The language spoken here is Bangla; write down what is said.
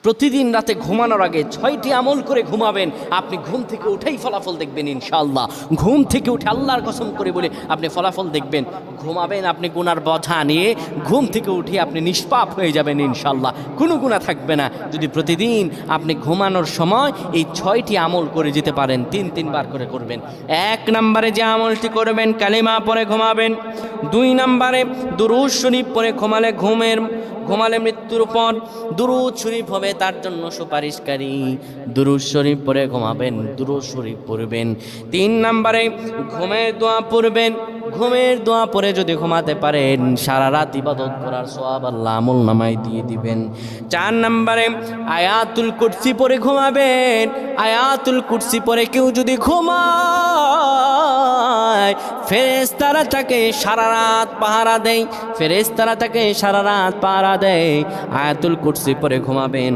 প্রতিদিন রাতে ঘুমানোর আগে 6টি আমল করে ঘুমাবেন। আপনি ঘুম থেকে উঠেই ফলাফল দেখবেন ইনশাআল্লাহ। ঘুম থেকে উঠে আল্লাহর কসম করে বলে আপনি ফলাফল দেখবেন। ঘুমাবেন আপনি গুনার বোঝা নিয়ে, ঘুম থেকে উঠে আপনি নিষ্পাপ হয়ে যাবেন ইনশাআল্লাহ, কোনো গুনাহ থাকবে না। যদি প্রতিদিন আপনি ঘুমানোর সময় এই 6টি আমল করে যেতে পারেন, 3বার করে করবেন। 1 নম্বরে যে আমলটি করবেন, কালিমা পড়ে ঘুমাবেন। 2 নম্বরে দুরূদ শরীফ পড়ে ঘুমালে মৃত্যুর পর দুরূদ শরীফ হবে তার জন্য সুপারিশকারী। দুরূদ শরীফ পড়ে ঘুমাবেন, দুরূদ শরীফ পড়বেন। 3 নম্বরে ঘুমের দোয়া পড়বেন। ঘুমের দোয়া পড়ে যদি ঘুমাতে পারেন, সারা রাত ইবাদত করার সওয়াব আল্লাহ আমল নামায় দিয়ে দিবেন। 4 নম্বরে আয়াতুল কুরসি পড়ে ঘুমাবেন। আয়াতুল কুরসি পড়ে কেউ যদি ঘুমায়, ফেরেশতারা তাকে সারা রাত পাহারা দেয়। ফেরেশতারা তাকে সারা রাত পাহারা দেয়। আয়াতুল কুরসি পড়ে ঘুমাবেন।